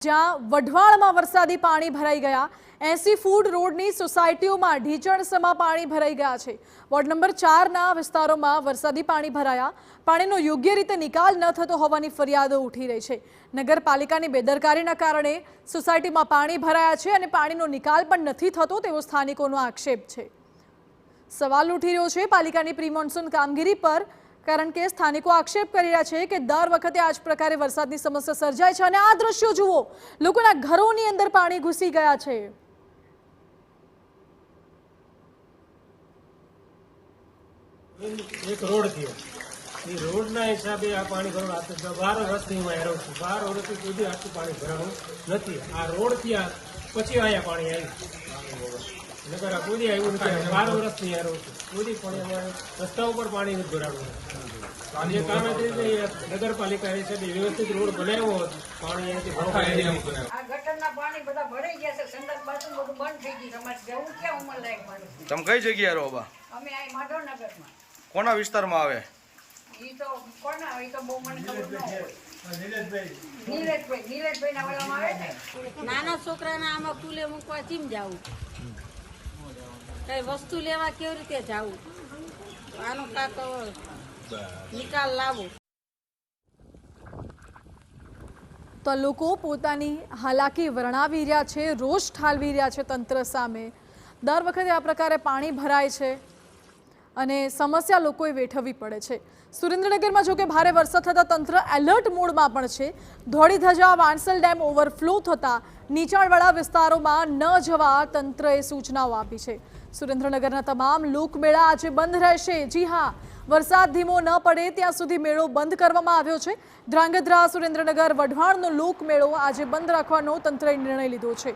જ્યાં વઢવાણમાં વરસાદી પાણી ભરાઈ ગયા 80 ફૂટ રોડની સોસાયટીઓમાં ઢીચણસમાં પાણી ભરાઈ ગયા છે। વોર્ડ નંબર 4ના વિસ્તારોમાં વરસાદી પાણી ભરાયા, પાણીનો યોગ્ય રીતે નિકાલ ન થતો હોવાની ફરિયાદો ઉઠી રહી છે। નગરપાલિકાની બેદરકારીના કારણે સોસાયટીમાં પાણી ભરાયા છે અને પાણીનો નિકાલ પણ નથી થતો તેવો સ્થાનિકોનો આક્ષેપ છે। સવાલ ઉઠી રહ્યો છે પાલિકાની પ્રી મોન્સૂન કામગીરી પર, કારણ કે સ્થાનિકો આક્ષેપ કરી રહ્યા છે કે દર વખતે આ જ પ્રકારે વરસાદની સમસ્યા સર્જાય છે અને આ દ્રશ્યો જુઓ, લોકોના ઘરોની અંદર પાણી ઘૂસી ગયા છે। એક રોડ થયો, એ રોડના હિસાબે આ પાણી ભરવાનું 12 વર્ષથી હું હેરો છું। 12 વર્ષથી સુધી આટલું પાણી ભરાણું નથી। આ રોડ થયા પછી અહીંયા પાણી આવ્યું, નકર આ કોઈ આવ્યું નથી। 12 વર્ષથી હેરો છું, કોઈ પણ અમારે રસ્તા ઉપર પાણી નથી ભરાણું। જે કામ નગરપાલિકા હિસાબે વ્યવસ્થિત રોડ બનાવ્યો હોત, પાણી અહીંયાથી આ ગટરના પાણી બધા ભરાઈ ગયા છે, સંડાસ બાથરૂમ બધું બંધ થઈ ગયું। તમારે જવું ક્યાં ઉંમર લાયક પાણી? તમે કઈ જગ્યાએ રહો બા? અમે અહીં માધવનગરમાં। કોના વિસ્તારમાં આવે? ઈ તો કોના ઈ તો બહુ મને ખબર ન હોય। નીલેશભાઈ ના વાળામાં આવે ને। નાના છોકરાને આમાં કુલે મૂકવા ચીમ જાવું, કઈ વસ્તુ લેવા કેવી રીતે જાવું, આનો કાક નિકાલ લાવો। તો લોકો પોતાની હાલાકી વર્ણવી રહ્યા છે, રોષ ઠાલવી રહ્યા છે તંત્ર સામે। દર વખતે આ પ્રકારે પાણી ભરાય છે અને સમસ્યા લોકોએ વેઠવવી પડે છે। સુરેન્દ્રનગરમાં જો કે ભારે વરસાદ થતાં તંત્ર એલર્ટ મોડમાં પણ છે। ધોળીધજા વાણસલ ડેમ ઓવરફ્લો થતાં નીચાણવાળા વિસ્તારોમાં ન જવા તંત્રએ સૂચનાઓ આપી છે। સુરેન્દ્રનગરના તમામ લોકમેળા આજે બંધ રહેશે। જી હા, વરસાદ ધીમો ન પડે ત્યાં સુધી મેળો બંધ કરવામાં આવ્યો છે। ધ્રાંગધ્રા સુરેન્દ્રનગર વઢવાણનો લોકમેળો આજે બંધ રાખવાનો તંત્રએ નિર્ણય લીધો છે।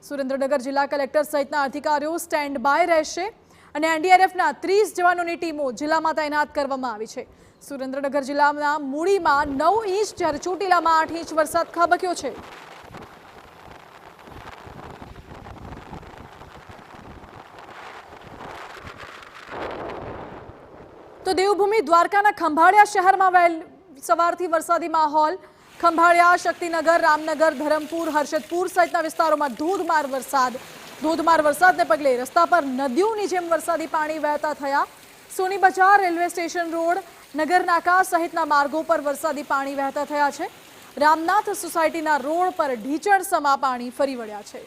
સુરેન્દ્રનગર જિલ્લા કલેક્ટર સહિતના અધિકારીઓ સ્ટેન્ડ બાય રહેશે અને એનડીઆરએફના 30 જવાનોની ટીમો જિલ્લામાં તૈનાત કરવામાં આવી છે। સુરેન્દ્રનગર જિલ્લાના મૂળીમાં 9 ઇંચ જ્યારે ચોટીલામાં 8 ઇંચ વરસાદ ખાબક્યો છે। તો દેવભૂમિ દ્વારકાના ખંભાળિયા શહેરમાં સવારથી વરસાદી માહોલ। ખંભાળિયા, શક્તિનગર, રામનગર, ધરમપુર, હર્ષદપુર સહિતના વિસ્તારોમાં ધોધમાર વરસાદને પગલે રસ્તા પર નદીઓની જેમ વરસાદી પાણી વહેતા થયા। સોની બજાર, રેલવે સ્ટેશન રોડ, નગરનાકા સહિતના માર્ગો પર વરસાદી પાણી વહેતા થયા છે। રામનાથ સોસાયટીના રોડ પર ઢીચણસમાં પાણી ફરી વળ્યા છે।